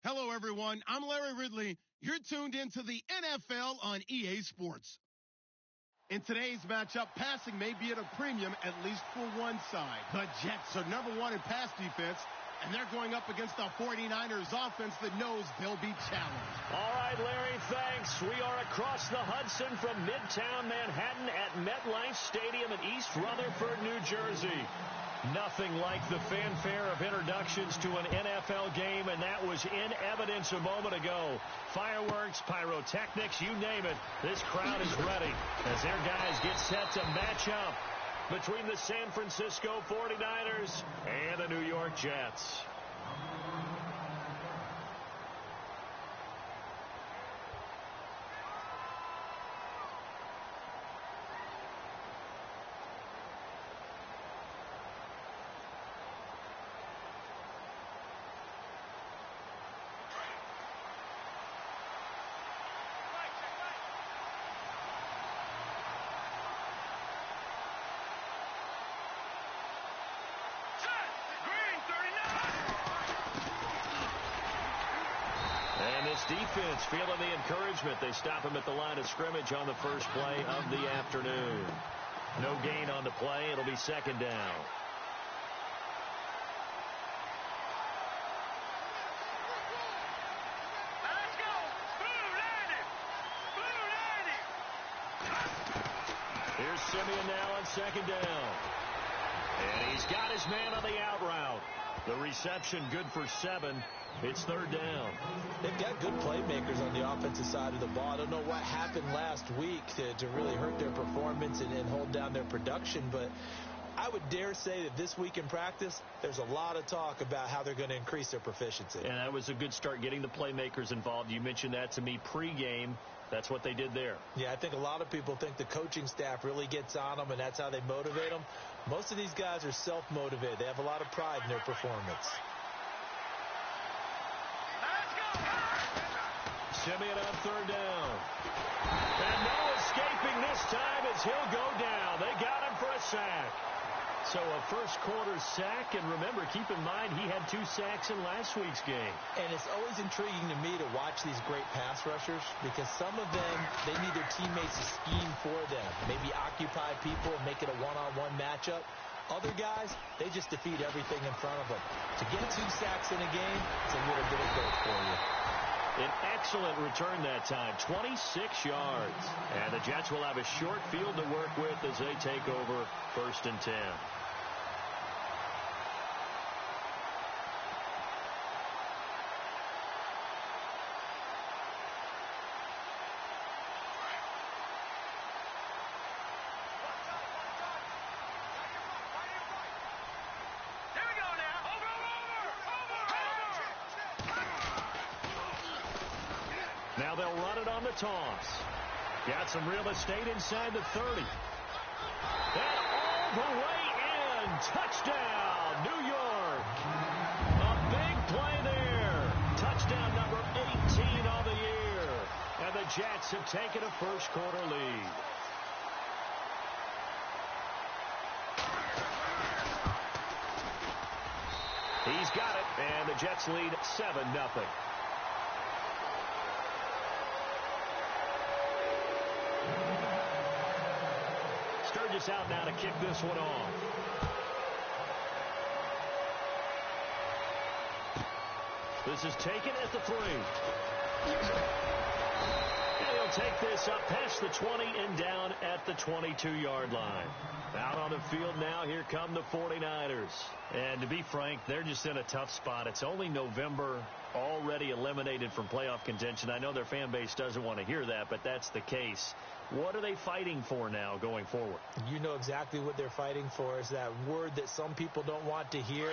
Hello, everyone. I'm Larry Ridley. You're tuned into the NFL on EA Sports. In today's matchup, passing may be at a premium, at least for one side. The Jets are #1 in pass defense, and they're going up against the 49ers offense that knows they'll be challenged. All right, Larry, thanks. We are across the Hudson from Midtown Manhattan at MetLife Stadium in East Rutherford, New Jersey. Nothing like the fanfare of introductions to an NFL game, and that was in evidence a moment ago. Fireworks, pyrotechnics, you name it. This crowd is ready as their guys get set to match up between the San Francisco 49ers and the New York Jets. Defense feeling the encouragement. They stop him at the line of scrimmage on the first play of the afternoon. No gain on the play. It'll be second down. Let's go. Blue landed. Blue landed. Here's Simeon now on second down. And he's got his man on the out route. The reception good for 7. It's third down. They've got good playmakers on the offensive side of the ball. I don't know what happened last week to really hurt their performance and hold down their production, but I would dare say that this week in practice, there's a lot of talk about how they're going to increase their proficiency. And that was a good start, getting the playmakers involved. You mentioned that to me pregame. That's what they did there. Yeah, I think a lot of people think the coaching staff really gets on them, and that's how they motivate them. Most of these guys are self-motivated. They have a lot of pride in their performance. Simeon on third down. And no escaping this time as he'll go down. They got him for a sack. So a first quarter sack, and remember, keep in mind he had 2 sacks in last week's game. And it's always intriguing to me to watch these great pass rushers because some of them, they need their teammates to scheme for them. Maybe occupy people and make it a one-on-one matchup. Other guys, they just defeat everything in front of them. To get 2 sacks in a game, it's a little bit of both for you. An excellent return that time, 26 yards. And the Jets will have a short field to work with as they take over 1st and 10. Now they'll run it on the toss. Got some real estate inside the 30. And all the way in. Touchdown, New York. A big play there. Touchdown number 18 on the year. And the Jets have taken a first quarter lead. He's got it, and the Jets lead 7-0. Sturgis out now to kick this one off. This is taken at the 3. And he'll take this up past the 20 and down at the 22-yard line. Out on the field now, here come the 49ers. And to be frank, they're just in a tough spot. It's only November, already eliminated from playoff contention. I know their fan base doesn't want to hear that, but that's the case. What are they fighting for now going forward? You know exactly what they're fighting for. Is that word that some people don't want to hear,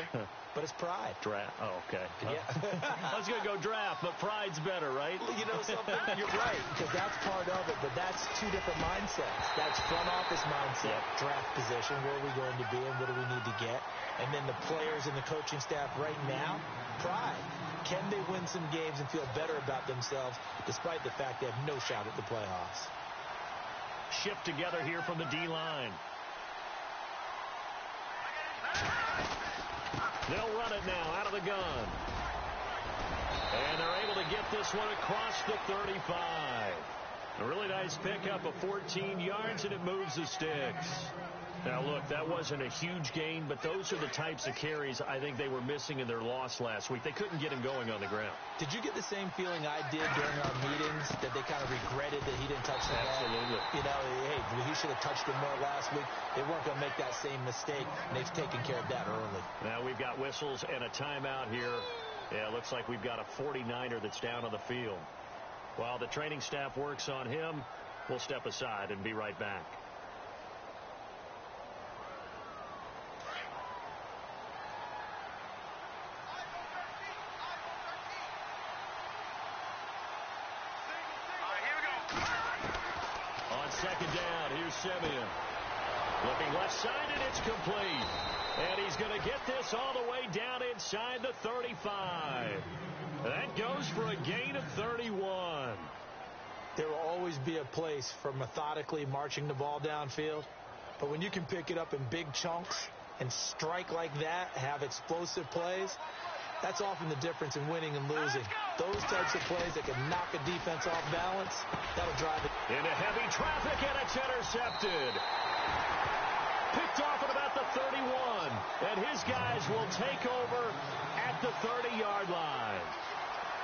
but it's pride. Draft. Oh, okay. Yeah. I was going to go draft, but pride's better, right? Well, you know something? You're right, because that's part of it, but that's 2 different mindsets. That's front office mindset, draft position, where are we going to be and what do we need to get? And then the players and the coaching staff right now, pride. Can they win some games and feel better about themselves despite the fact they have no shot at the playoffs? Shift together here from the D-line. They'll run it now out of the gun. And they're able to get this one across the 35. A really nice pickup of 14 yards, and it moves the sticks. Now, look, that wasn't a huge gain, but those are the types of carries I think they were missing in their loss last week. They couldn't get him going on the ground. Did you get the same feeling I did during our meetings, that they kind of regretted that he didn't touch the ball? Absolutely. You know, hey, he should have touched it more last week. They weren't going to make that same mistake, and they've taken care of that early. Now we've got whistles and a timeout here. Yeah, it looks like we've got a 49er that's down on the field. While the training staff works on him, we'll step aside and be right back. Second down, here's Simeon. Looking left side, and it's complete. And he's going to get this all the way down inside the 35. That goes for a gain of 31. There will always be a place for methodically marching the ball downfield. But when you can pick it up in big chunks and strike like that, have explosive plays, that's often the difference in winning and losing. Those types of plays that can knock a defense off balance, that'll drive it. Into heavy traffic, and it's intercepted. Picked off at about the 31. And his guys will take over at the 30-yard line.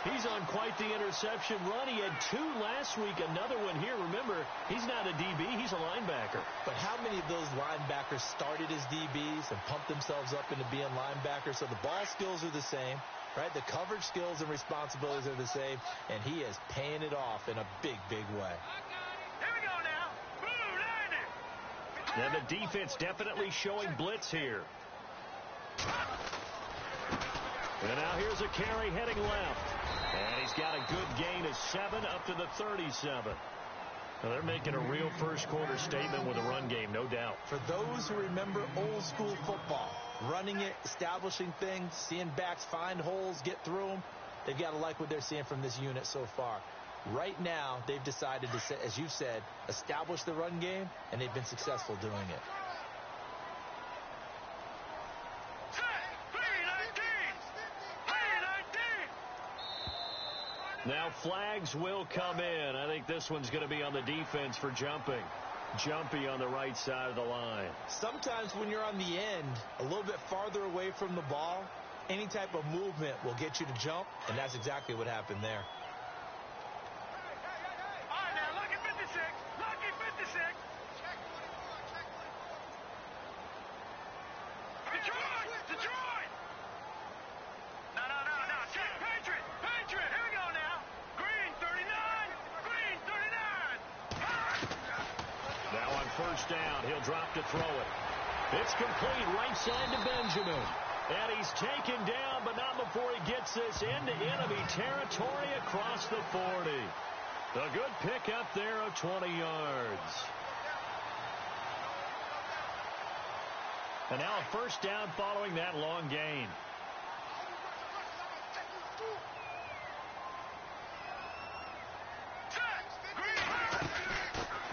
He's on quite the interception run. He had 2 last week, another one here. Remember, he's not a DB, he's a linebacker. But how many of those linebackers started as DBs and pumped themselves up into being linebackers? So the ball skills are the same, right? The coverage skills and responsibilities are the same, and he is paying it off in a big, big way. Here we go now. Boom, landed. And the defense definitely showing blitz here. And now here's a carry heading left. And he's got a good gain of 7 up to the 37. Now they're making a real first-quarter statement with a run game, no doubt. For those who remember old-school football, running it, establishing things, seeing backs find holes, get through them, they've got to like what they're seeing from this unit so far. Right now, they've decided to, as you said, establish the run game, and they've been successful doing it. Now flags will come in. I think this one's going to be on the defense for jumping. Jumpy on the right side of the line. Sometimes when you're on the end, a little bit farther away from the ball, any type of movement will get you to jump, and that's exactly what happened there. All right, now, lucky 56. Lucky 56. Detroit! Detroit! No. Check Patriot! Patriot! Here we go now. Green 39. Green 39. Now on first down, he'll drop to throw it. It's complete right side to Benjamin. And he's taken down, but not before he gets this into enemy territory across the 40. A good pickup there of 20 yards. And now a first down following that long gain.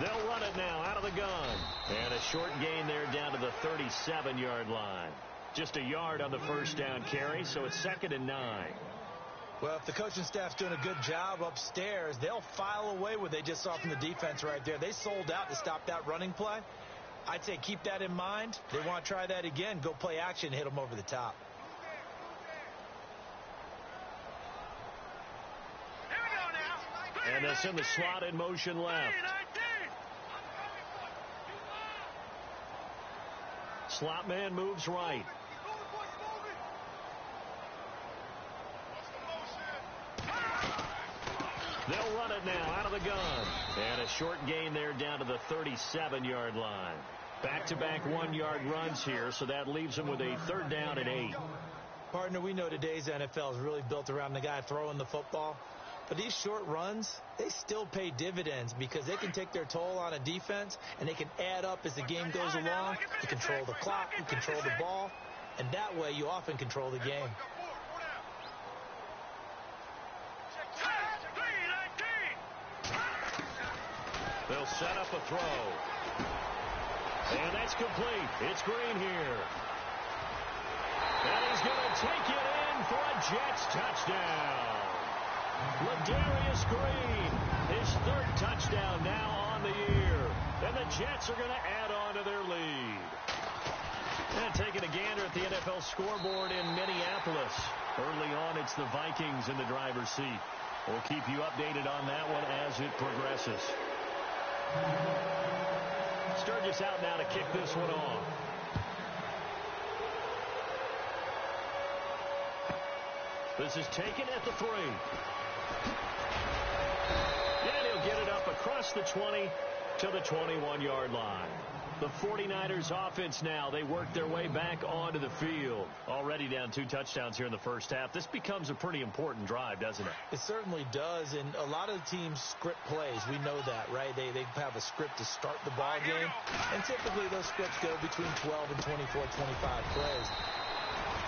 They'll run it now out of the gun. And a short gain there down to the 37-yard line. Just a yard on the first down carry, so it's 2nd and 9. Well, if the coaching staff's doing a good job upstairs, they'll file away what they just saw from the defense right there. They sold out to stop that running play. I'd say keep that in mind. They want to try that again. Go play action, hit them over the top. Here we go now. And that's in the slot in motion left. Slot man moves right. They'll run it now out of the gun. And a short gain there down to the 37-yard line. Back-to-back 1-yard runs here, so that leaves them with a 3rd down and 8. Partner, we know today's NFL is really built around the guy throwing the football. But these short runs, they still pay dividends because they can take their toll on a defense, and they can add up as the game goes along. You control the clock, you control the ball, and that way you often control the game. They'll set up a throw. And that's complete. It's Green here. And he's going to take it in for a Jets touchdown. Ladarius Green, his third touchdown now on the year. And the Jets are going to add on to their lead. And taking a gander at the NFL scoreboard in Minneapolis. Early on, it's the Vikings in the driver's seat. We'll keep you updated on that one as it progresses. Sturgis out now to kick this one off. This is taken at the 3. And he'll get it up across the 20 to the 21-yard line. The 49ers offense now, they work their way back onto the field. Already down 2 touchdowns here in the first half. This becomes a pretty important drive, doesn't it? It certainly does, and a lot of the teams script plays. We know that, right? They have a script to start the ball game, and typically those scripts go between 12 and 24, 25 plays.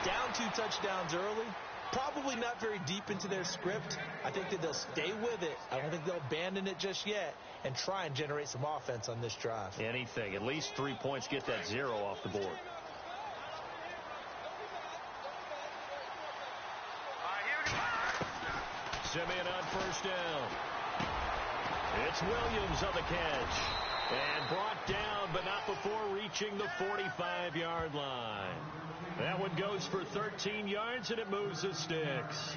Down 2 touchdowns early. Probably not very deep into their script. I think that they'll stay with it. I don't think they'll abandon it just yet and try and generate some offense on this drive. Anything. At least 3 points. Get that 0 off the board. Simeon on first down. It's Williams on the catch. And brought down, but not before reaching the 45-yard line. That one goes for 13 yards, and it moves the sticks.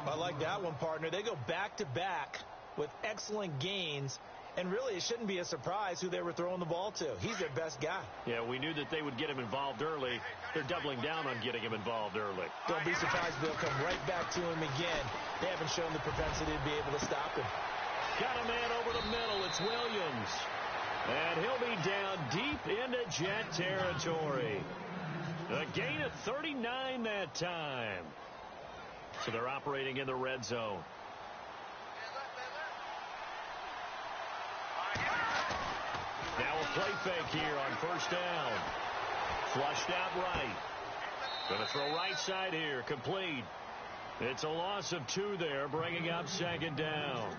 I like that one, partner. They go back-to-back with excellent gains, and really it shouldn't be a surprise who they were throwing the ball to. He's their best guy. Yeah, we knew that they would get him involved early. They're doubling down on getting him involved early. Don't be surprised if they'll come right back to him again. They haven't shown the propensity to be able to stop him. Got a man over the middle. It's Williams. And he'll be down deep into Jet territory. A gain of 39 that time. So they're operating in the red zone. Now a play fake here on first down. Flushed out right. Going to throw right side here. Complete. It's a loss of 2 there, bringing up second down.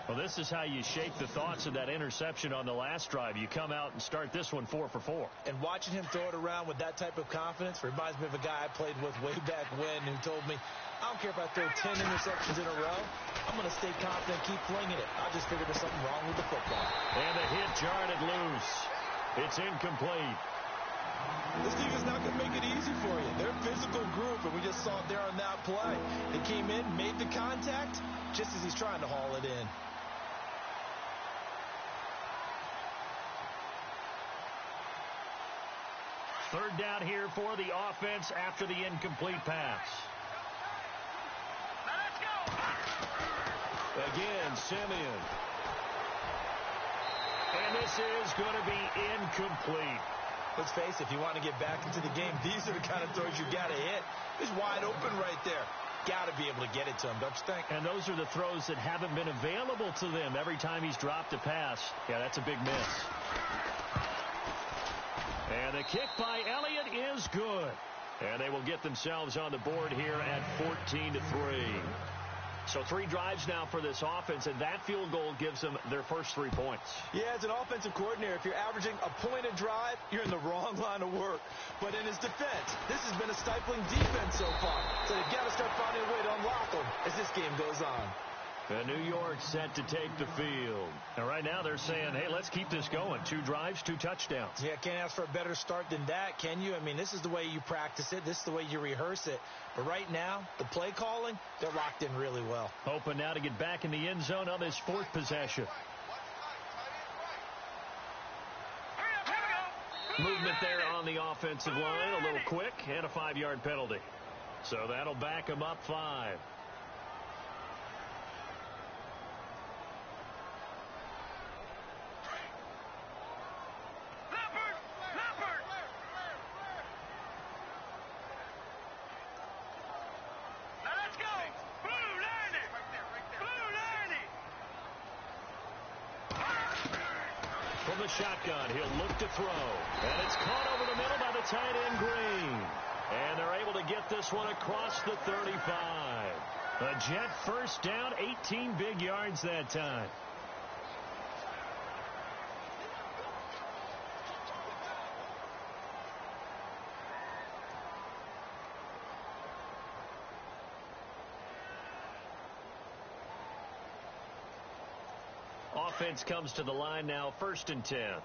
Well, this is how you shape the thoughts of that interception on the last drive. You come out and start this one 4 for 4. And watching him throw it around with that type of confidence reminds me of a guy I played with way back when who told me, I don't care if I throw 10 interceptions in a row. I'm going to stay confident, keep flinging it. I just figured there's something wrong with the football. And the hit jarred it loose. It's incomplete. This team is not going to make it easy for you. They're a physical group, and we just saw it there on that play. They came in, made the contact, just as he's trying to haul it in. Third down here for the offense after the incomplete pass. Again, Simeon. And this is going to be incomplete. Let's face it, if you want to get back into the game, these are the kind of throws you got to hit. He's wide open right there. Got to be able to get it to him, don't you think? And those are the throws that haven't been available to them every time he's dropped a pass. Yeah, that's a big miss. And the kick by Elliott is good. And they will get themselves on the board here at 14-3. So 3 drives now for this offense, and that field goal gives them their first 3 points. Yeah, as an offensive coordinator, if you're averaging a point a drive, you're in the wrong line of work. But in his defense, this has been a stifling defense so far. So they've got to start finding a way to unlock them as this game goes on. And New York set to take the field. And right now they're saying, hey, let's keep this going. 2 drives, 2 touchdowns. Yeah, can't ask for a better start than that, can you? I mean, this is the way you practice it. This is the way you rehearse it. But right now, the play calling, they're locked in really well. Hoping now to get back in the end zone on this 4th possession. Movement there on the offensive line, a little quick, and a 5-yard penalty. So that'll back them up 5. From the shotgun, he'll look to throw. And it's caught over the middle by the tight end, Green. And they're able to get this one across the 35. A Jet first down, 18 big yards that time. offense comes to the line now, 1st and 10. Hurry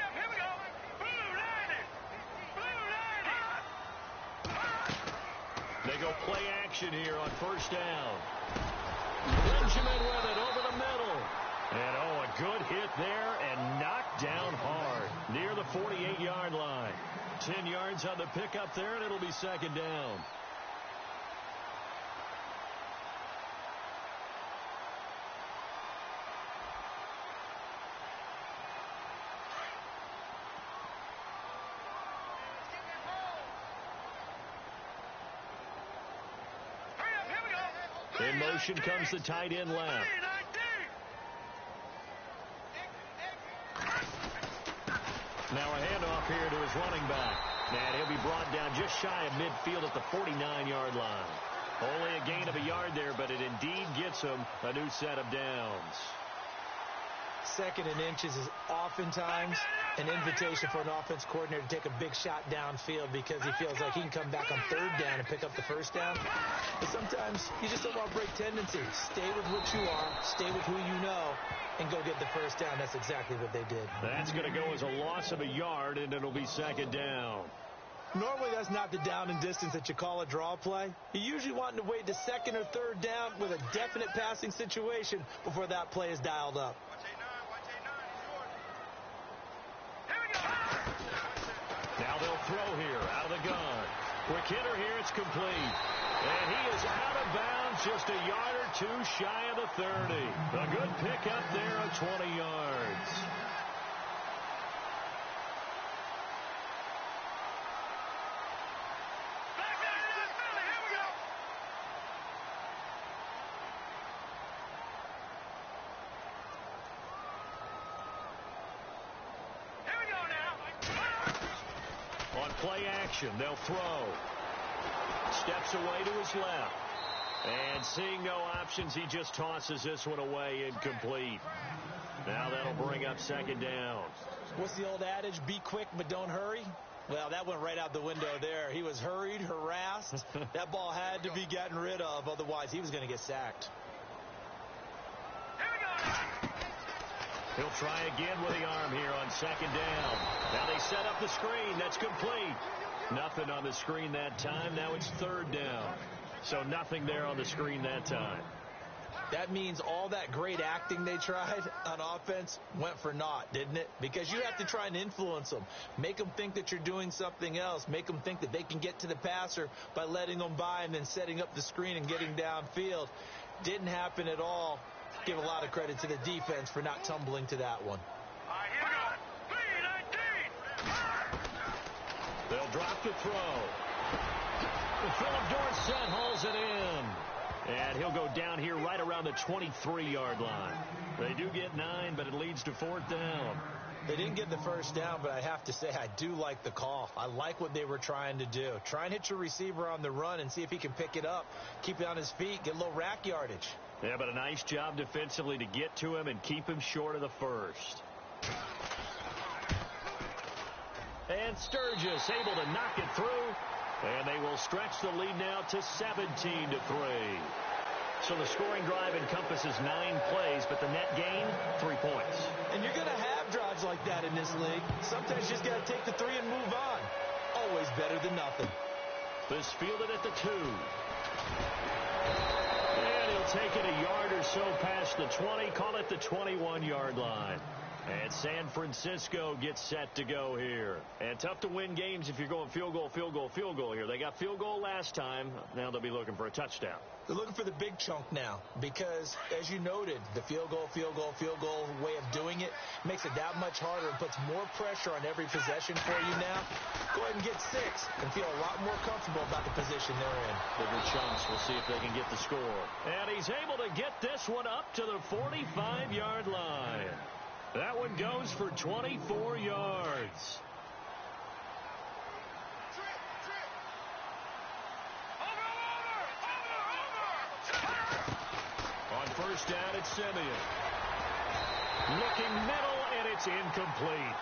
up, here we go. Blue 90. They go play action here on 1st down. Benjamin with it over the middle. And, a good hit there and knocked down hard near the 48-yard line. 10 yards on the pickup there, and it'll be 2nd down. In motion comes the tight end left. Now a handoff here to his running back. And he'll be brought down just shy of midfield at the 49-yard line. Only a gain of a yard there, but it indeed gets him a new set of downs. 2nd and inches is oftentimes an invitation for an offense coordinator to take a big shot downfield because he feels like he can come back on 3rd down and pick up the 1st down. But sometimes you just don't want to break tendencies. Stay with what you are, stay with who you know, and go get the 1st down. That's exactly what they did. That's going to go as a loss of a yard, and it'll be 2nd down. Normally, that's not the down and distance that you call a draw play. You usually want to wait to 2nd or 3rd down with a definite passing situation before that play is dialed up. Now they'll throw here out of the gun. Quick hitter here, it's complete. And he is out of bounds just a yard or two shy of the 30. A good pickup there of 20 yards. Play action. They'll throw. Steps away to his left. And seeing no options, he just tosses this one away incomplete. Now that'll bring up 2nd down. What's the old adage? Be quick, but don't hurry. Well, that went right out the window there. He was hurried, harassed. That ball had to be gotten rid of. Otherwise, he was going to get sacked. He'll try again with the arm here on 2nd down. Now they set up the screen. That's complete. Nothing on the screen that time. Now it's 3rd down. So nothing there on the screen that time. That means all that great acting they tried on offense went for naught, didn't it? Because you have to try and influence them. Make them think that you're doing something else. Make them think that they can get to the passer by letting them by and then setting up the screen and getting downfield. Didn't happen at all. Give a lot of credit to the defense for not tumbling to that one. They'll drop the throw. Philip Dorsett hauls it in. And he'll go down here right around the 23-yard line. They do get 9, but it leads to 4th down. They didn't get the 1st down, but I have to say I do like the call. I like what they were trying to do. Try and hit your receiver on the run and see if he can pick it up. Keep it on his feet. Get a little rack yardage. Yeah, but a nice job defensively to get to him and keep him short of the 1st. And Sturgis able to knock it through. And they will stretch the lead now to 17-3. So the scoring drive encompasses 9 plays, but the net gain, 3 points. And you're going to have drives like that in this league. Sometimes you just got to take the 3 and move on. Always better than nothing. This fielded at the 2. And he'll take it a yard or so past the 20, call it the 21-yard line. And San Francisco gets set to go here. And tough to win games if you're going field goal, field goal, field goal here. They got field goal last time. Now they'll be looking for a touchdown. They're looking for the big chunk now because, as you noted, the field goal way of doing it makes it that much harder and puts more pressure on every possession for you now. Go ahead and get 6 and feel a lot more comfortable about the position they're in. Bigger chunks. We'll see if they can get the score. And he's able to get this one up to the 45-yard line. That one goes for 24 yards. On 1st down, it's Simeon. Looking middle, and it's incomplete.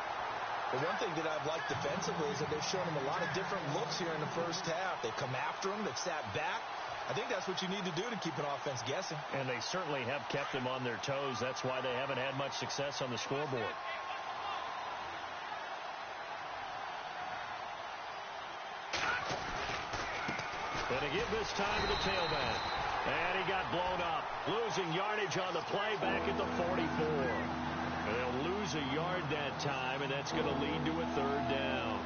The one thing that I've liked defensively is that they've shown him a lot of different looks here in the 1st half. They've come after him. They've sat back. I think that's what you need to do to keep an offense guessing. And they certainly have kept them on their toes. That's why they haven't had much success on the scoreboard. And to give this time to the tailback. And he got blown up. Losing yardage on the play back at the 44. And they'll lose a yard that time, and that's going to lead to a third down.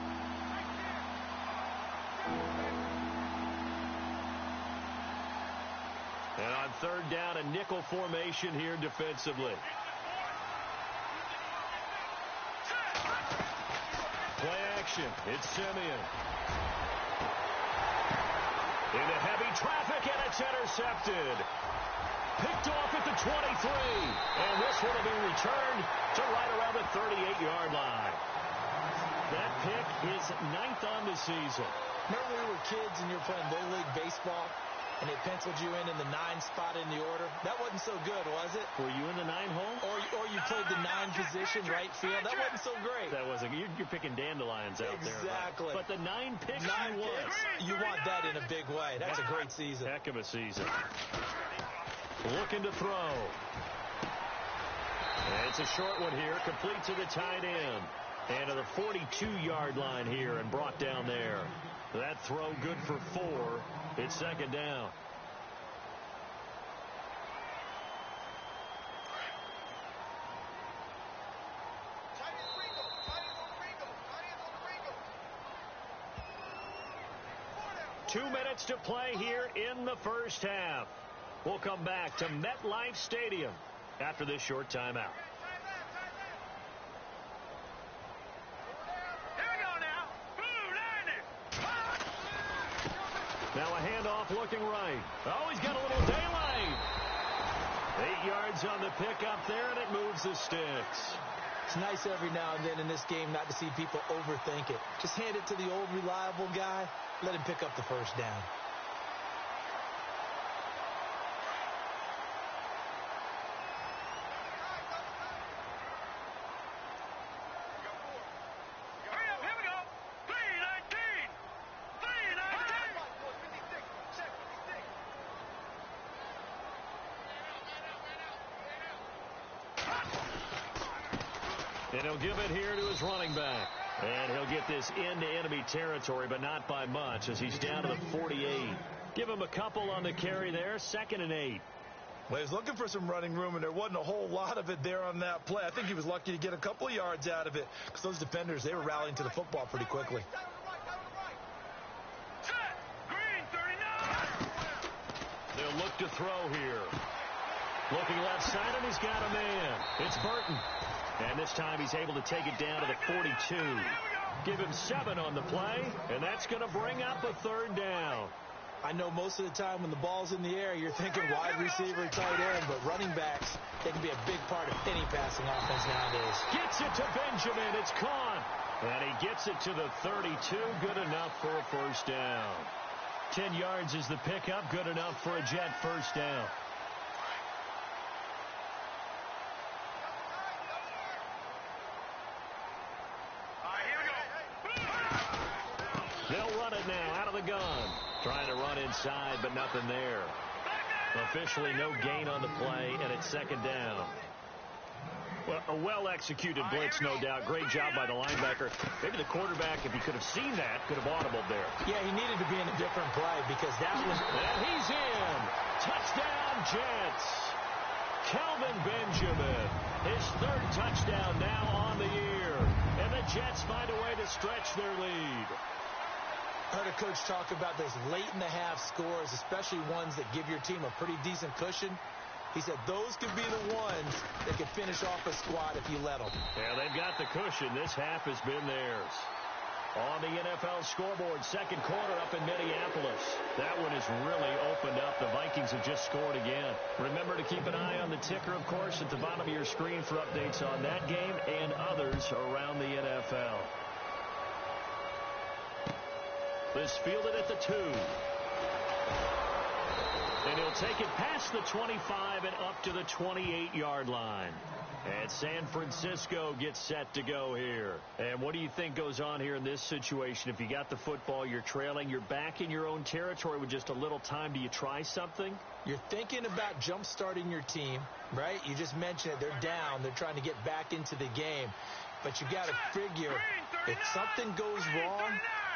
And on third down, a nickel formation here defensively. Play action. It's Simeon. Into heavy traffic, and it's intercepted. Picked off at the 23. And this one will be returned to right around the 38-yard line. That pick is 9th on the season. Remember when we were kids and you were playing Little League Baseball, and they penciled you in the 9 spot in the order? That wasn't so good, was it? Were you in the 9 hole? Or you played the 9 position, right field? That wasn't so great. That wasn't. You're picking dandelions out there. Exactly. But the 9 picks you want. You want that in a big way. That's a great season. Heck of a season. Looking to throw. And it's a short one here, complete to the tight end. And to the 42-yard line here and brought down there. That throw good for 4. It's second down. Two minutes to play here in the first half. We'll come back to MetLife Stadium after this short timeout. Now a handoff looking right. Oh, he's got a little daylight. 8 yards on the pickup there, and it moves the sticks. It's nice every now and then in this game not to see people overthink it. Just hand it to the old reliable guy. Let him pick up the first down. And he'll give it here to his running back. And he'll get this into enemy territory, but not by much, as he's down to the 48. Give him a couple on the carry there, 2nd and 8. Well, he was looking for some running room, and there wasn't a whole lot of it there on that play. I think he was lucky to get a couple of yards out of it, because those defenders, they were rallying to the football pretty quickly. They'll look to throw here. Looking left side, and he's got a man. It's Burton. And this time he's able to take it down to the 42. Give him 7 on the play, and that's going to bring up a third down. I know most of the time when the ball's in the air, you're thinking wide receiver, tight end, but running backs, they can be a big part of any passing offense nowadays. Gets it to Benjamin. It's caught. And he gets it to the 32. Good enough for a first down. 10 yards is the pickup. Good enough for a Jet first down. They'll run it now out of the gun. Trying to run inside, but nothing there. Officially no gain on the play, and it's second down. Well, a well-executed blitz, no doubt. Great job by the linebacker. Maybe the quarterback, if he could have seen that, could have audibled there. Yeah, he needed to be in a different play because that was... And he's in. Touchdown, Jets. Kelvin Benjamin, his 3rd touchdown now on the year. And the Jets find a way to stretch their lead. I heard a coach talk about those late-in-the-half scores, especially ones that give your team a pretty decent cushion. He said those could be the ones that could finish off a squad if you let them. Yeah, they've got the cushion. This half has been theirs. On the NFL scoreboard, second quarter up in Minneapolis. That one has really opened up. The Vikings have just scored again. Remember to keep an eye on the ticker, of course, at the bottom of your screen for updates on that game and others around the NFL. This fielded at the 2. And he'll take it past the 25 and up to the 28-yard line. And San Francisco gets set to go here. And what do you think goes on here in this situation? If you got the football, you're trailing, you're back in your own territory with just a little time. Do you try something? You're thinking about jump-starting your team, right? You just mentioned it. They're down. They're trying to get back into the game. But you got to figure if something goes wrong,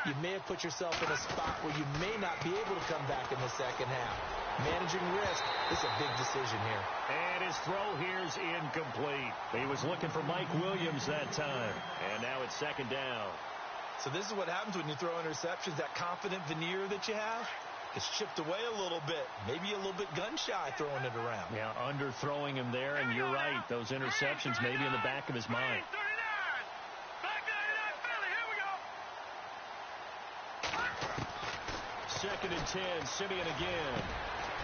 you may have put yourself in a spot where you may not be able to come back in the second half. Managing risk is a big decision here. And his throw here's incomplete. He was looking for Mike Williams that time. And now it's second down. So this is what happens when you throw interceptions. That confident veneer that you have is chipped away a little bit. Maybe a little bit gun-shy throwing it around. Yeah, underthrowing him there, and you're right. Those interceptions may be in the back of his mind. Second and 10, Simeon again.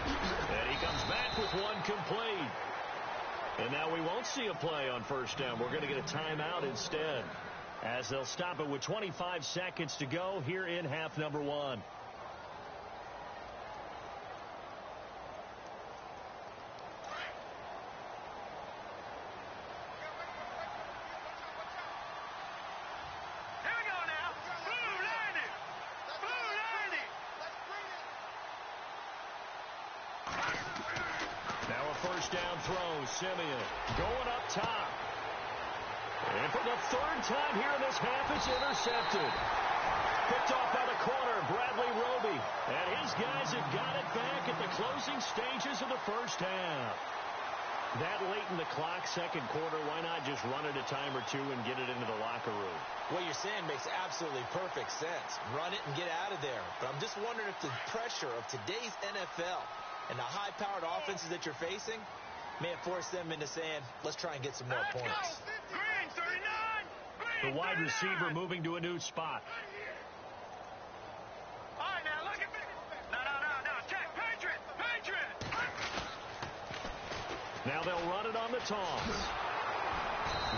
And he comes back with one complete. And now we won't see a play on first down. We're going to get a timeout instead, as they'll stop it with 25 seconds to go here in half number one. Simeon going up top. And for the third time here in this half, it's intercepted. Picked off by the corner, Bradley Roby. And his guys have got it back at the closing stages of the first half. That late in the clock, second quarter, why not just run it a time or two and get it into the locker room? What you're saying makes absolutely perfect sense. Run it and get out of there. But I'm just wondering if the pressure of today's NFL and the high-powered offenses that you're facing may have forced them into saying, let's try and get some more points. The wide receiver moving to a new spot. All right, now look at me. No. Check. Patriot. Now they'll run it on the toss.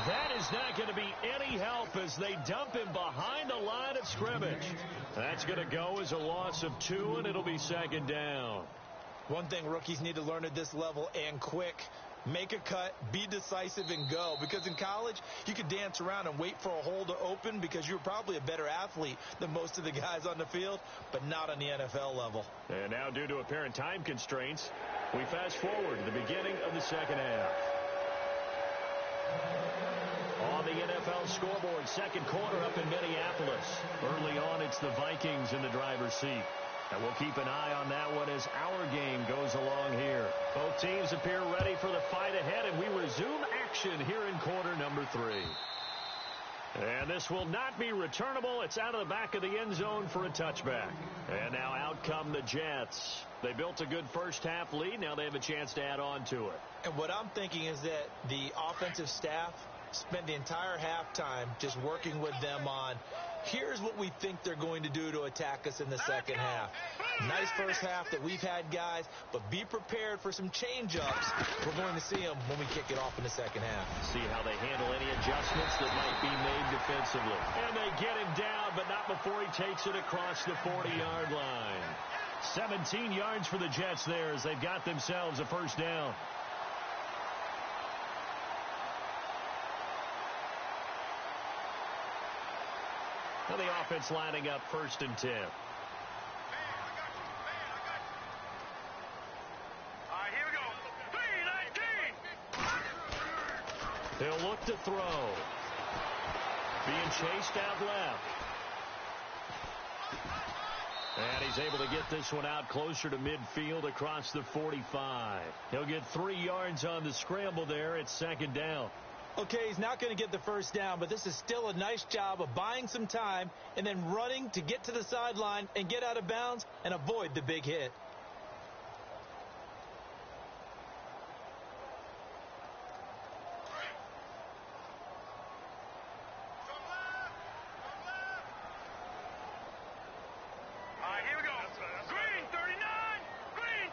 That is not going to be any help as they dump him behind the line of scrimmage. That's going to go as a loss of 2, and it'll be second down. One thing rookies need to learn at this level, and quick, make a cut, be decisive, and go. Because in college, you could dance around and wait for a hole to open because you're probably a better athlete than most of the guys on the field, but not on the NFL level. And now, due to apparent time constraints, we fast forward to the beginning of the second half. On the NFL scoreboard, second quarter up in Minneapolis. Early on, it's the Vikings in the driver's seat. And we'll keep an eye on that one as our game goes along here. Both teams appear ready for the fight ahead, and we resume action here in quarter number 3. And this will not be returnable. It's out of the back of the end zone for a touchback. And now out come the Jets. They built a good first half lead. Now they have a chance to add on to it. And what I'm thinking is that the offensive staff spend the entire halftime just working with them on, here's what we think they're going to do to attack us in the second half. Nice first half that we've had, guys, but be prepared for some change-ups. We're going to see them when we kick it off in the second half. See how they handle any adjustments that might be made defensively. And they get him down, but not before he takes it across the 40-yard line. 17 yards for the Jets there as they've got themselves a first down. Now the offense lining up first and 10. All right, here we go. 3-19. They'll look to throw. Being chased out left. And he's able to get this one out closer to midfield across the 45. He'll get 3 yards on the scramble there. It's second down. Okay, he's not going to get the first down, but this is still a nice job of buying some time and then running to get to the sideline and get out of bounds and avoid the big hit. All right, here we go. Green, 39. Green.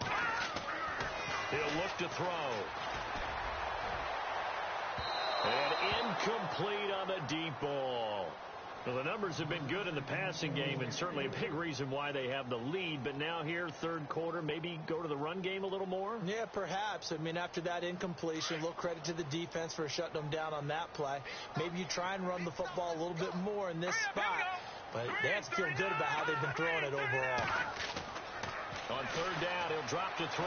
He'll look to throw. And incomplete on the deep ball. Well, the numbers have been good in the passing game, and certainly a big reason why they have the lead. But now here, third quarter, maybe go to the run game a little more? Yeah, perhaps. I mean, after that incompletion, a little credit to the defense for shutting them down on that play. Maybe you try and run the football a little bit more in this spot. But they have to feel good about how they've been throwing it overall. On third down, he'll drop to throw.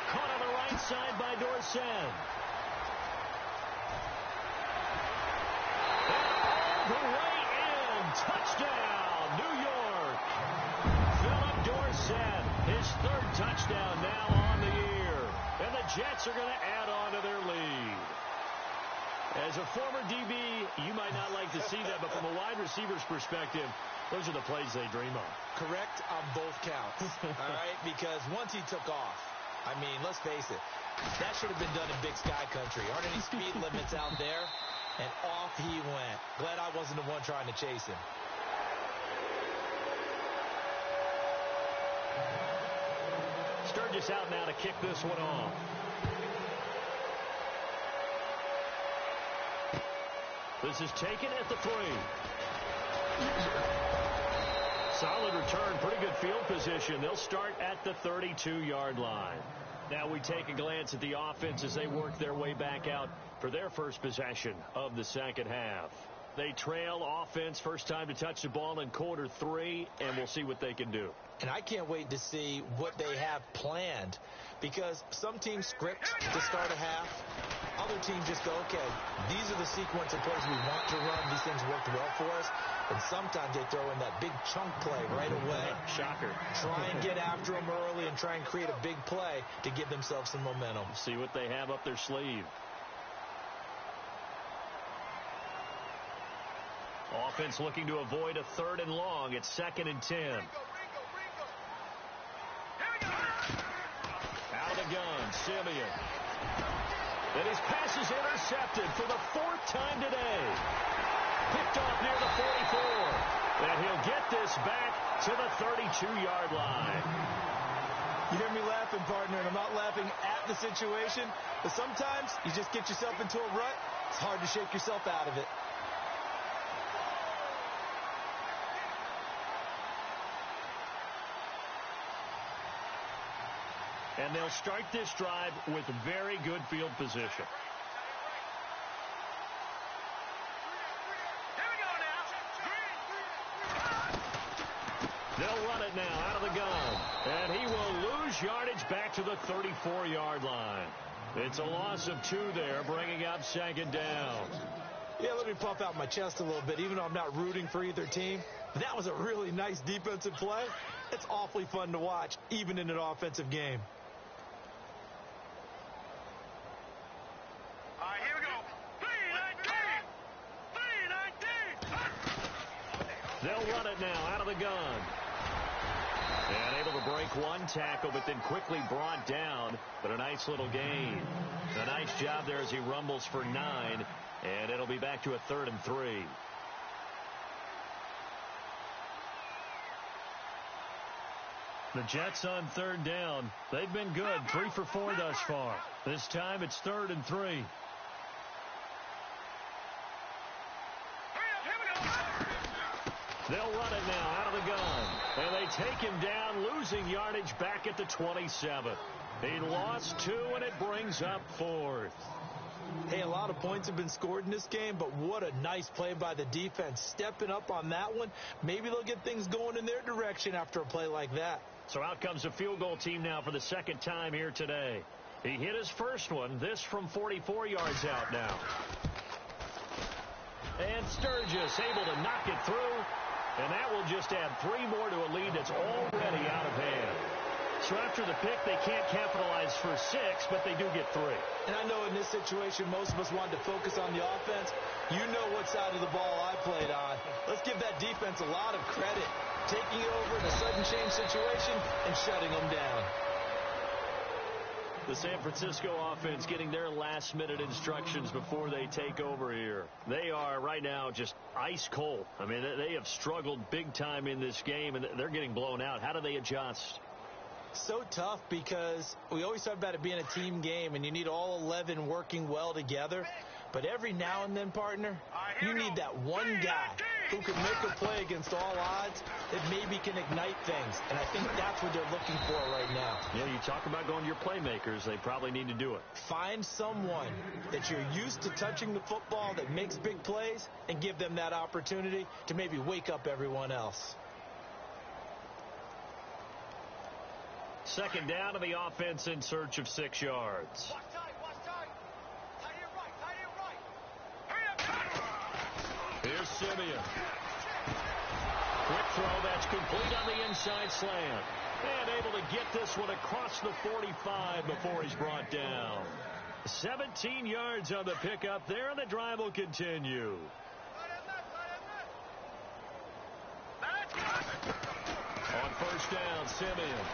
Caught on the right side by Dorsett. The way in. Touchdown, New York. Philip Dorsett, his third touchdown now on the year. And the Jets are going to add on to their lead. As a former DB, you might not like to see that, but from a wide receiver's perspective, those are the plays they dream of. Correct on both counts, all right? Because once he took off, I mean, let's face it, that should have been done in Big Sky Country. Aren't any speed limits out there? And off he went. Glad I wasn't the one trying to chase him. Sturgis out now to kick this one off. This is taken at the 3. Solid return, pretty good field position. They'll start at the 32-yard line. Now we take a glance at the offense as they work their way back out for their first possession of the second half. They trail offense, first time to touch the ball in quarter 3, and we'll see what they can do. And I can't wait to see what they have planned, because some teams script to start a half. Other teams just go, okay, these are the sequence of plays we want to run. These things worked well for us. And sometimes they throw in that big chunk play right away. Shocker. Try and get after them early and try and create a big play to give themselves some momentum. See what they have up their sleeve. Offense looking to avoid a 3rd and long. It's 2nd and 10. Out of the gun, Simeon. And his pass is intercepted for the 4th time today. Picked off near the 44. And he'll get this back to the 32-yard line. You hear me laughing, partner, and I'm not laughing at the situation, but sometimes you just get yourself into a rut. It's hard to shake yourself out of it. And they'll start this drive with very good field position. They'll run it now out of the gun. And he will lose yardage back to the 34-yard line. It's a loss of 2 there, bringing up 2nd down. Yeah, let me puff out my chest a little bit, even though I'm not rooting for either team. That was a really nice defensive play. It's awfully fun to watch, even in an offensive game. All right, here we go. 3-19. They'll run it now out of the gun. And able to break one tackle, but then quickly brought down. But a nice little gain. A nice job there as he rumbles for 9. And it'll be back to a 3rd and 3. The Jets on 3rd down. They've been good. 3 for 4 thus far. This time it's 3rd and 3. They'll run it now out of the gun. And they take him down, losing yardage back at the 27. He lost 2, and it brings up 4th. Hey, a lot of points have been scored in this game, but what a nice play by the defense. Stepping up on that one. Maybe they'll get things going in their direction after a play like that. So out comes the field goal team now for the 2nd time here today. He hit his first one. This from 44 yards out now. And Sturgis able to knock it through. And that will just add 3 more to a lead that's already out of hand. So after the pick, they can't capitalize for 6, but they do get 3. And I know in this situation, most of us wanted to focus on the offense. You know what side of the ball I played on. Let's give that defense a lot of credit. Taking it over in a sudden change situation and shutting them down. The San Francisco offense getting their last-minute instructions before they take over here. They are right now just ice cold. I mean, they have struggled big time in this game, and they're getting blown out. How do they adjust? So tough, because we always talk about it being a team game, and you need all 11 working well together. But every now and then, partner, you need that one guy who can make a play against all odds that maybe can ignite things. And I think that's what they're looking for right now. Yeah, you talk about going to your playmakers. They probably need to do it. Find someone that you're used to touching the football that makes big plays and give them that opportunity to maybe wake up everyone else. Second down to the offense in search of 6 yards. Watch tight, watch tight. Tight end right, tight end right. Hurry up. Here's Simeon. Quick throw that's complete on the inside slant. And able to get this one across the 45 before he's brought down. 17 yards on the pickup there, and the drive will continue. On first down, Simeon.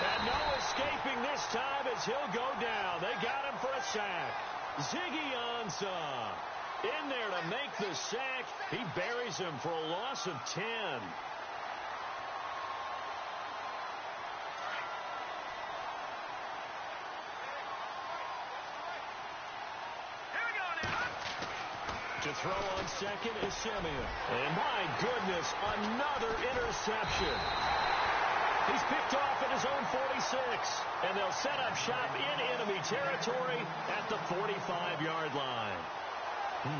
And no escaping this time as he'll go down. They got him for a sack. Ziggy Ansah in there to make the sack. He buries him for a loss of 10. To throw on second is Simeon. And my goodness, another interception. He's picked off at his own 46. And they'll set up shop in enemy territory at the 45-yard line.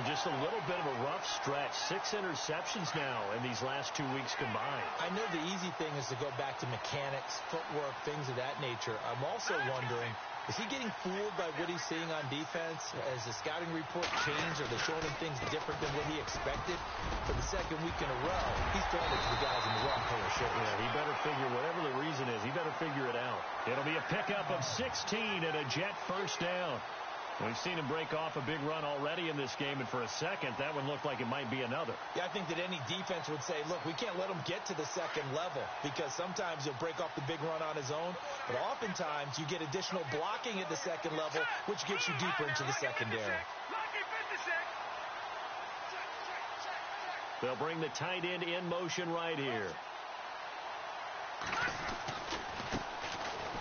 Just a little bit of a rough stretch. 6 interceptions now in these last 2 weeks combined. I know the easy thing is to go back to mechanics, footwork, things of that nature. I'm also wondering, is he getting fooled by what he's seeing on defense? Has the scouting report changed? Are they showing him things different than what he expected? For the second week in a row, he's throwing it to the guys in the wrong color shirts. Yeah, he better figure, whatever the reason is, he better figure it out. It'll be a pickup of 16 and a Jet first down. We've seen him break off a big run already in this game, and for a second, that one looked like it might be another. Yeah, I think that any defense would say, look, we can't let him get to the second level, because sometimes he'll break off the big run on his own, but oftentimes you get additional blocking at the second level, which gets you deeper into the secondary. They'll bring the tight end in motion right here.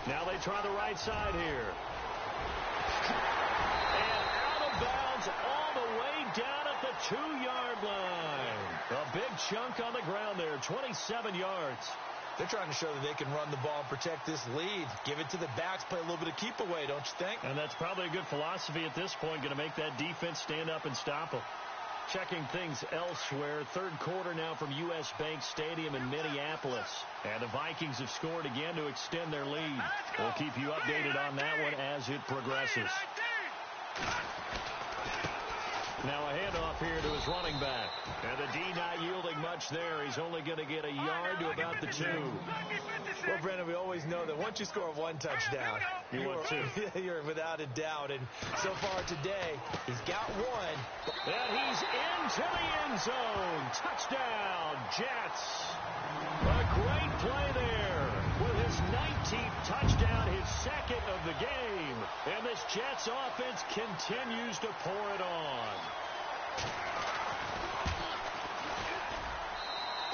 Now they try the right side here. Bounds all the way down at the 2-yard line. A big chunk on the ground there, 27 yards. They're trying to show that they can run the ball and protect this lead. Give it to the backs, play a little bit of keep away, don't you think? And that's probably a good philosophy at this point, going to make that defense stand up and stop them. Checking things elsewhere, third quarter now from U.S. Bank Stadium in Minneapolis. And the Vikings have scored again to extend their lead. We'll keep you updated on that one as it progresses. Now a handoff here to his running back. And the D not yielding much there. He's only going to get a yard to about the 2. Well, Brandon, we always know that once you score one touchdown, you're without a doubt. And so far today, he's got one. And he's into the end zone. Touchdown, Jets. A great play there with his 19th touchdown, his second of the game. And this Jets offense continues to pour it on.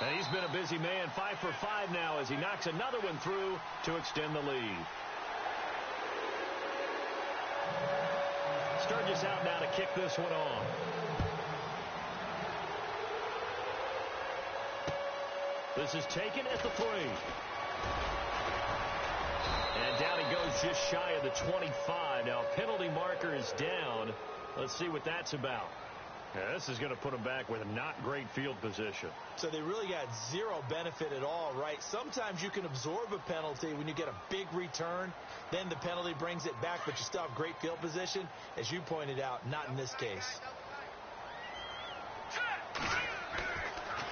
And he's been a busy man, 5 for 5 now as he knocks another one through to extend the lead. Sturgis out now to kick this one off. This is taken at the 3. And down he goes just shy of the 25. Now penalty marker is down. Let's see what that's about. Yeah, this is going to put them back with a not great field position. So they really got zero benefit at all, right? Sometimes you can absorb a penalty when you get a big return. Then the penalty brings it back, but you still have great field position. As you pointed out, not in this case.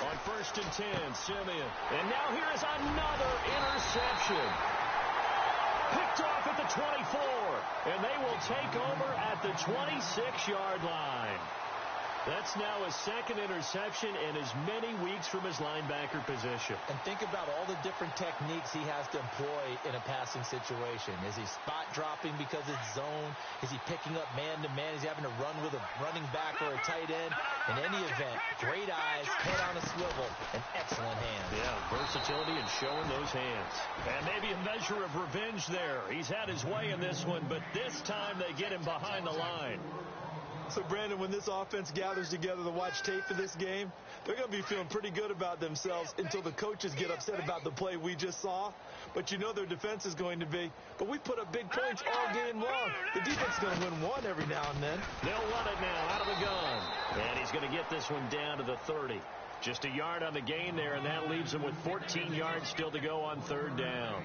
On 1st and 10, Simeon. And now here is another interception. Picked off at the 24. And they will take over at the 26-yard line. That's now his second interception in as many weeks from his linebacker position. And think about all the different techniques he has to employ in a passing situation. Is he spot dropping because it's zone? Is he picking up man-to-man? Is he having to run with a running back or a tight end? In any event, great eyes, head on a swivel, and excellent hands. Yeah, versatility and showing those hands. And maybe a measure of revenge there. He's had his way in this one, but this time they get him behind the line. So, Brandon, when this offense gathers together to watch tape for this game, they're going to be feeling pretty good about themselves until the coaches get upset about the play we just saw. But you know their defense is going to be. But we put up big points all game long. The defense is going to win one every now and then. They'll run it now out of the gun. And he's going to get this one down to the 30. Just a yard on the gain there, and that leaves him with 14 yards still to go on third down.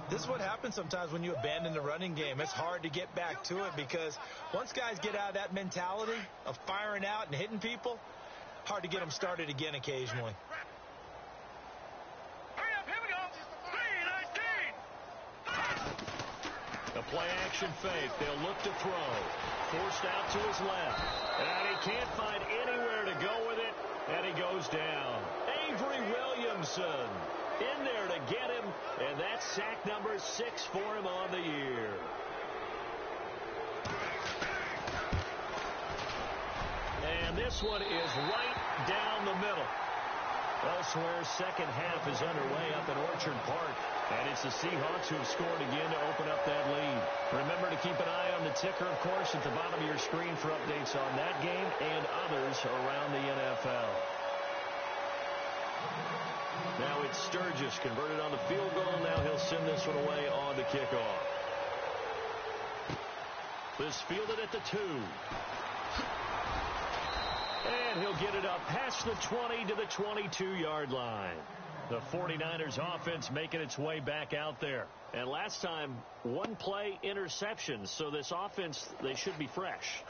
This is what happens sometimes when you abandon the running game. It's hard to get back to it because once guys get out of that mentality of firing out and hitting people, hard to get them started again occasionally. Hurry up, here we go. A play-action fake. They'll look to throw. Forced out to his left. And he can't find anywhere to go with it, and he goes down. Avery Williamson in there to get him, and that's sack number 6 for him on the year. And this one is right down the middle. Elsewhere, second half is underway up in Orchard Park, and it's the Seahawks who have scored again to open up that lead. Remember to keep an eye on the ticker, of course, at the bottom of your screen for updates on that game and others around the NFL. Now it's Sturgis converted on the field goal. Now he'll send this one away on the kickoff. This fielded at the 2. And he'll get it up past the 20 to the 22-yard line. The 49ers offense making its way back out there. And last time, one play interception. So this offense, they should be fresh.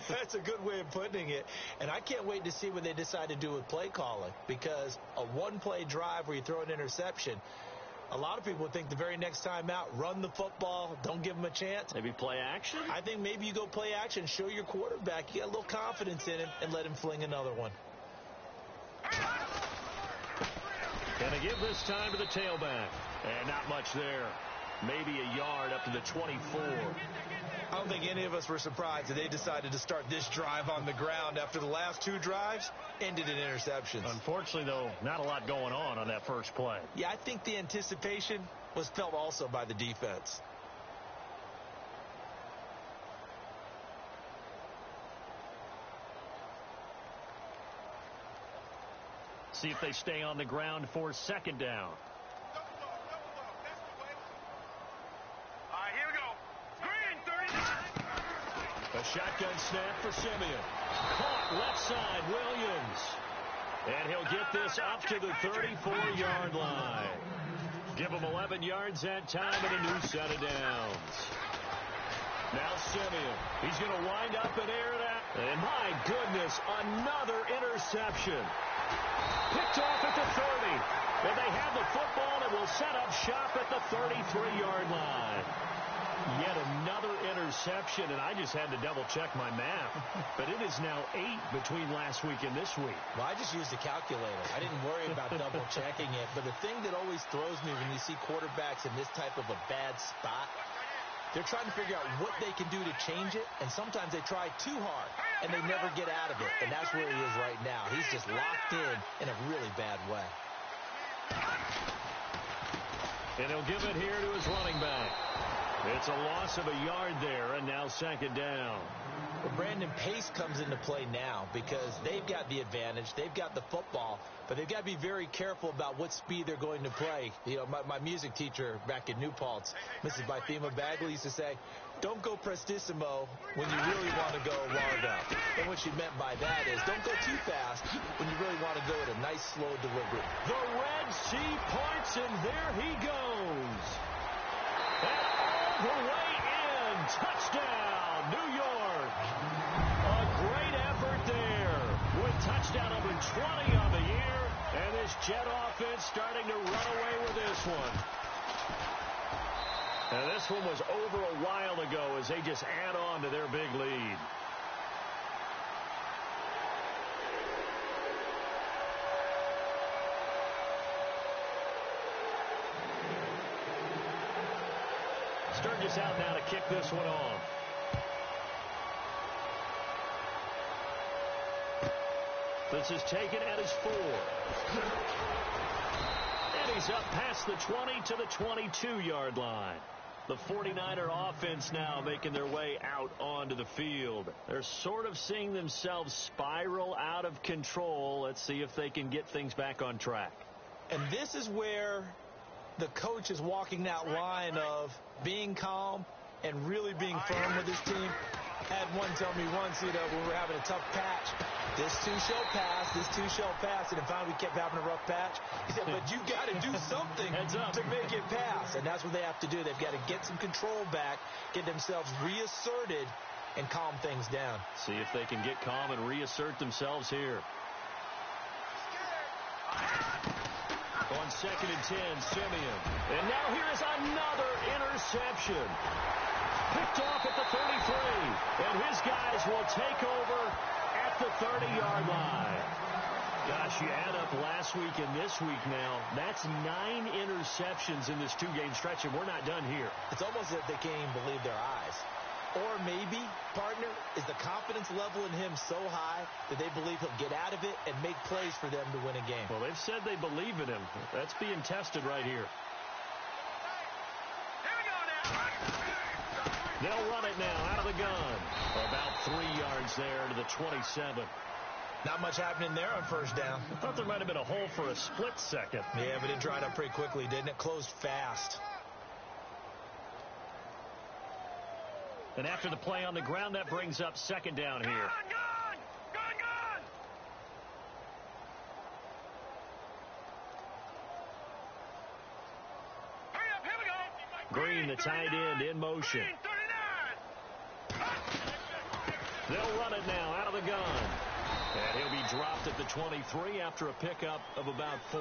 That's a good way of putting it. And I can't wait to see what they decide to do with play calling. Because a one-play drive where you throw an interception, a lot of people think the very next time out, run the football, don't give them a chance. Maybe play action? I think maybe you go play action, show your quarterback you got a little confidence in him, and let him fling another one. Going to give this time to the tailback. And not much there. Maybe a yard up to the 24. I don't think any of us were surprised that they decided to start this drive on the ground after the last 2 drives ended in interceptions. Unfortunately, though, not a lot going on that first play. Yeah, I think the anticipation was felt also by the defense. See if they stay on the ground for second down. All right, here we go. Green, 39. A shotgun snap for Simeon. Caught left side, Williams. And he'll get this up to the 34-yard line. Give him 11 yards that time and a new set of downs. Now Simeon. He's going to wind up and air it out. And my goodness, another interception. Picked off at the 30. And they have the football and will set up shop at the 33-yard line. Yet another interception, and I just had to double-check my math. But it is now 8 between last week and this week. Well, I just used a calculator. I didn't worry about double-checking it. But the thing that always throws me when you see quarterbacks in this type of a bad spot, they're trying to figure out what they can do to change it, and sometimes they try too hard, and they never get out of it. And that's where he is right now. He's just locked in a really bad way. And he'll give it here to his running back. It's a loss of a yard there, and now second down. Well, Brandon, pace comes into play now because they've got the advantage. They've got the football, but they've got to be very careful about what speed they're going to play. You know, my music teacher back in New Paltz, Mrs. Bythema Bagley, used to say, don't go prestissimo when you really want to go wound up. And what she meant by that is don't go too fast when you really want to go at a nice, slow delivery. The Red Sea points, and there he goes. And all the way in. Touchdown, New York. A great effort there with touchdown number 20 on the year. And this Jet offense starting to run away with this one. And this one was over a while ago as they just add on to their big lead. Sturgis out now to kick this one off. This is taken at his 4. And he's up past the 20 to the 22-yard line. The 49er offense now making their way out onto the field. They're sort of seeing themselves spiral out of control. Let's see if they can get things back on track. And this is where the coach is walking that line of being calm and really being firm with his team. I had one tell me once, when we were having a tough patch, this too shall pass, this too shall pass, and then finally we kept having a rough patch. He said, but you've got to do something to make it pass, and that's what they have to do. They've got to get some control back, get themselves reasserted, and calm things down. See if they can get calm and reassert themselves here. On 2nd and 10, Simeon. And now here is another interception. Picked off at the 33. And his guys will take over at the 30-yard line. Gosh, you add up last week and this week now. That's 9 interceptions in this 2-game stretch, and we're not done here. It's almost as if they can't even believe their eyes. Or maybe, partner, is the confidence level in him so high that they believe he'll get out of it and make plays for them to win a game. Well, they've said they believe in him. That's being tested right here. They'll run it now out of the gun. About 3 yards there to the 27. Not much happening there on first down. I thought there might have been a hole for a split second. Yeah, but it dried up pretty quickly, didn't it? Closed fast. And after the play on the ground, that brings up 2nd down here. Gun! Hurry up, here we go! Green, the tight end, in motion. Green, 39! They'll run it now out of the gun. And he'll be dropped at the 23 after a pickup of about 4.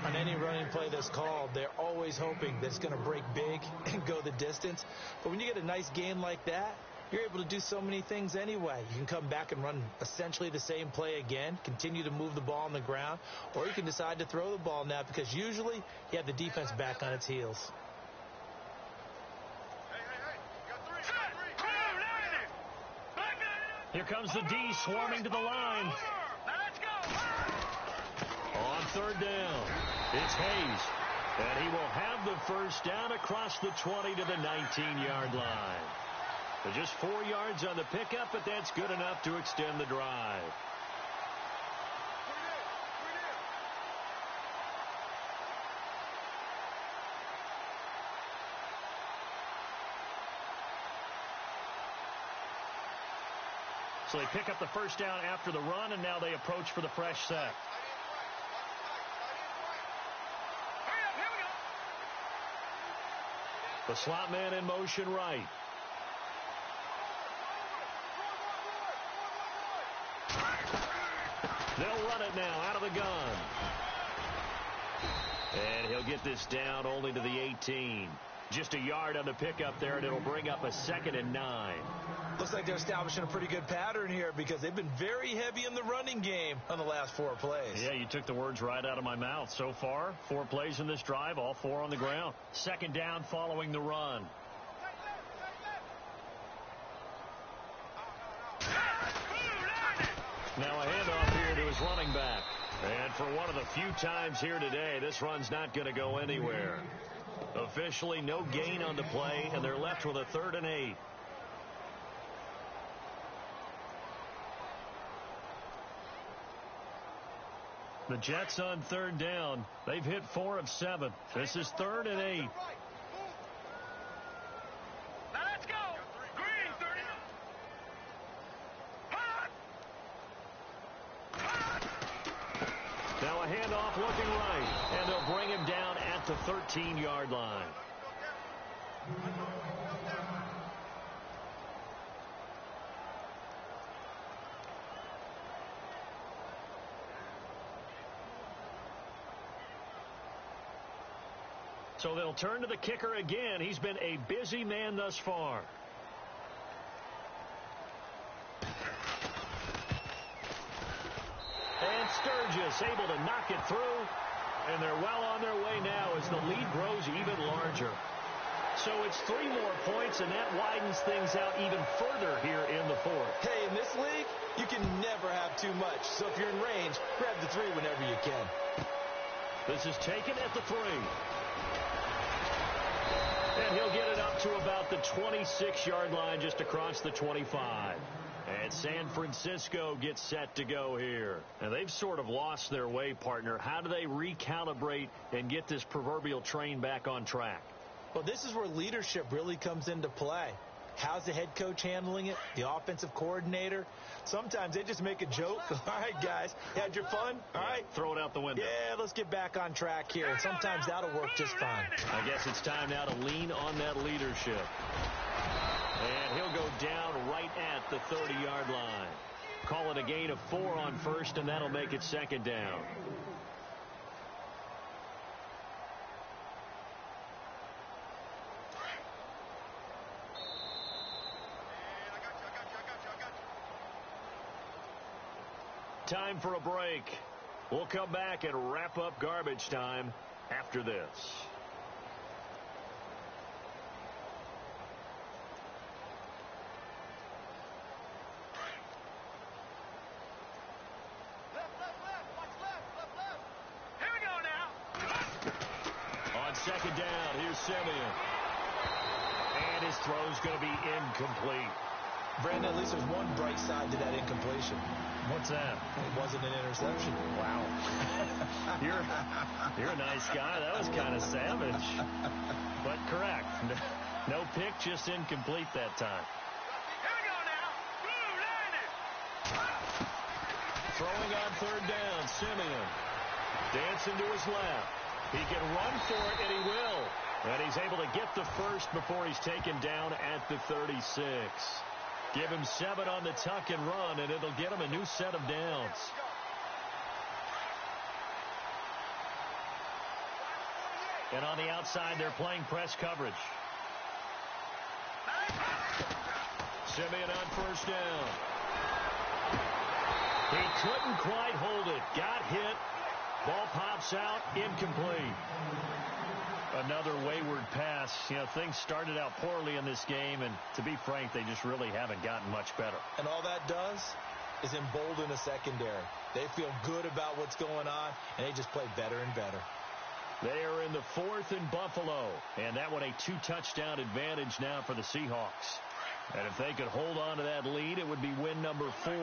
On any running play that's called, they're always hoping that it's going to break big and go the distance. But when you get a nice gain like that, you're able to do so many things anyway. You can come back and run essentially the same play again, continue to move the ball on the ground, or you can decide to throw the ball now because usually you have the defense back on its heels. Here comes the D swarming to the line. Now let's go! On 3rd down, it's Hayes. And he will have the first down across the 20 to the 19-yard line. So just 4 yards on the pickup, but that's good enough to extend the drive. So they pick up the first down after the run, and now they approach for the fresh set. The slot man in motion right. They'll run it now out of the gun. And he'll get this down only to the 18. Just a yard on the pickup there, and it'll bring up a 2nd and 9. Looks like they're establishing a pretty good pattern here because they've been very heavy in the running game on the last 4 plays. Yeah, you took the words right out of my mouth. So far, 4 plays in this drive, all 4 on the ground. 2nd down following the run. Now a handoff here to his running back. And for one of the few times here today, this run's not going to go anywhere. Officially, no gain on the play, and they're left with a 3rd and 8. The Jets on 3rd down. They've hit 4 of 7. This is 3rd and 8. Now let's go! Green, 39! Now a handoff looking right, and they'll bring him down at the 13-yard line. So they'll turn to the kicker again. He's been a busy man thus far. And Sturgis able to knock it through. And they're well on their way now as the lead grows even larger. So it's 3 more points, and that widens things out even further here in the 4th. Hey, in this league, you can never have too much. So if you're in range, grab the 3 whenever you can. This is taken at the 3. And he'll get it up to about the 26-yard line just across the 25. And San Francisco gets set to go here. And they've sort of lost their way, partner. How do they recalibrate and get this proverbial train back on track? Well, this is where leadership really comes into play. How's the head coach handling it? The offensive coordinator? Sometimes they just make a joke. All right, guys, you had your fun? All right. Throw it out the window. Yeah, let's get back on track here. And sometimes that'll work just fine. I guess it's time now to lean on that leadership. And he'll go down right at the 30-yard line. Call it a gain of 4 on first, and that'll make it second down. Time for a break. We'll come back and wrap up garbage time after this. Here we go now. On second down, here's Simeon. And his throw's going to be incomplete. Brandon, at least there's one bright side to that incompletion. What's that? It wasn't an interception. Wow. You're a nice guy. That was kind of savage. But correct. No pick, just incomplete that time. Here we go now. Blue landed. Throwing on third down, Simeon. Dancing to his left. He can run for it, and he will. And he's able to get the first before he's taken down at the 36. Give him 7 on the tuck and run, and it'll get him a new set of downs. And on the outside, they're playing press coverage. Simeon on first down. He couldn't quite hold it. Got hit. Ball pops out. Incomplete. Another wayward pass. You know, things started out poorly in this game, and to be frank, they just really haven't gotten much better. And all that does is embolden a secondary. They feel good about what's going on, and they just play better and better. They are in the 4th in Buffalo, and that one a 2-touchdown advantage now for the Seahawks. And if they could hold on to that lead, it would be win number 4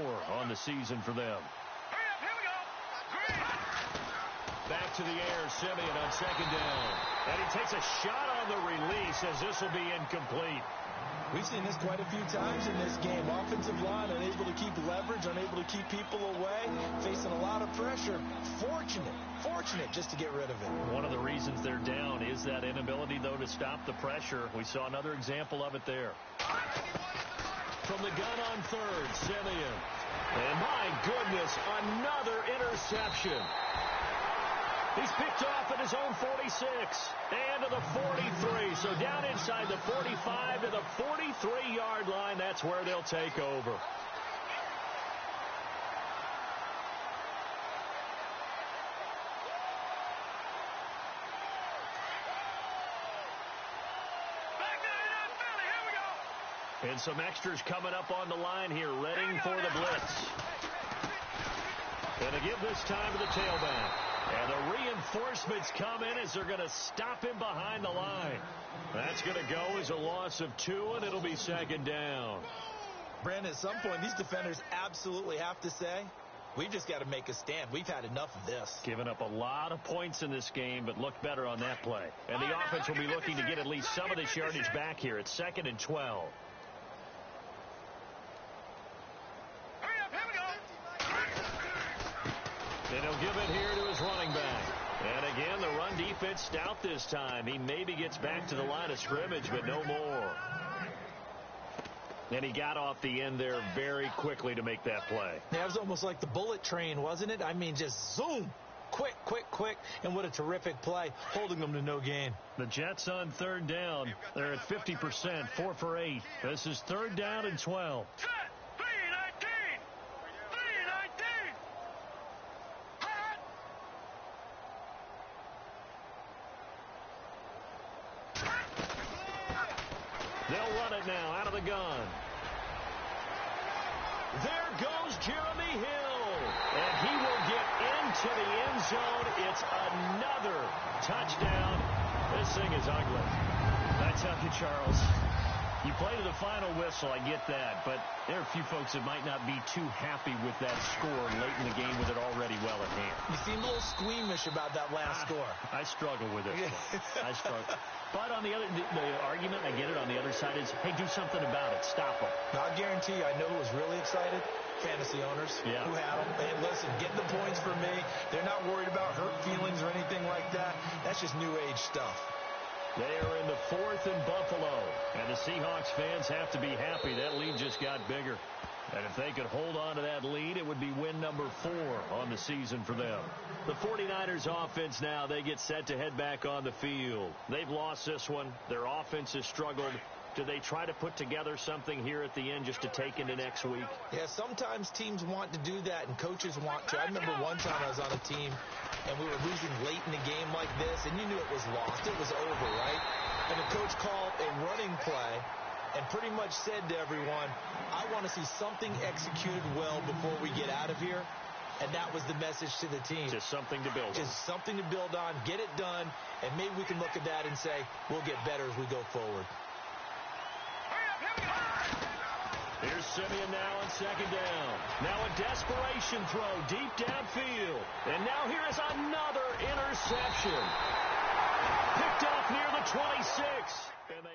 on the season for them. Hurry up, here we go. Green. Back to the air, Simeon on second down. And he takes a shot on the release as this will be incomplete. We've seen this quite a few times in this game. Offensive line unable to keep leverage, unable to keep people away, facing a lot of pressure. Fortunate just to get rid of it. One of the reasons they're down is that inability, though, to stop the pressure. We saw another example of it there. From the gun on third, Simeon. And my goodness, another interception. He's picked off at his own 46 and to the 43. So down inside the 45 to the 43-yard line. That's where they'll take over. Back to the Philly. Here we go. And some extras coming up on the line here, readying for the blitz. And to give this time to the tailback. And the reinforcements come in as they're going to stop him behind the line. That's going to go as a loss of 2, and it'll be second down. Brandon, at some point, these defenders absolutely have to say, we've just got to make a stand. We've had enough of this. Given up a lot of points in this game, but looked better on that play. And the offense will be looking to get at least some of this yardage back here. It's 2nd and 12. And he'll give it here to his running back. And again, the run defense stout this time. He maybe gets back to the line of scrimmage, but no more. And he got off the end there very quickly to make that play. Yeah, it was almost like the bullet train, wasn't it? I mean, just zoom. Quick. And what a terrific play, holding them to no gain. The Jets on third down. They're at 50%, 4 for 8. This is 3rd down and 12. They'll run it now out of the gun. There goes Jeremy Hill. And he will get into the end zone. It's another touchdown. This thing is ugly. A tell you, Charles, you play to the final whistle, I get that, but there are a few folks that might not be too happy with that score late in the game with it already well at hand. You seem a little squeamish about that last score. I struggle with this one. I struggle. But on the other, the argument, I get it, on the other side is, hey, do something about it. Stop them. I'll guarantee you, I know who was really excited. Fantasy owners who had them. And listen, getting the points for me, they're not worried about hurt feelings or anything like that. That's just new age stuff. They are in the 4th in Buffalo, and the Seahawks fans have to be happy. That lead just got bigger. And if they could hold on to that lead, it would be win number 4 on the season for them. The 49ers offense now, they get set to head back on the field. They've lost this one. Their offense has struggled. Do they try to put together something here at the end just to take into next week? Yeah, sometimes teams want to do that, and coaches want to. I remember one time I was on a team, and we were losing late in the game like this, and you knew it was lost. It was over, right? And the coach called a running play and pretty much said to everyone, I want to see something executed well before we get out of here. And that was the message to the team. Just something to build on. Just something to build on, get it done, and maybe we can look at that and say, we'll get better as we go forward. Here's Simeon now on 2nd down. Now a desperation throw deep downfield. And now here is another interception. Picked off near the 26. And they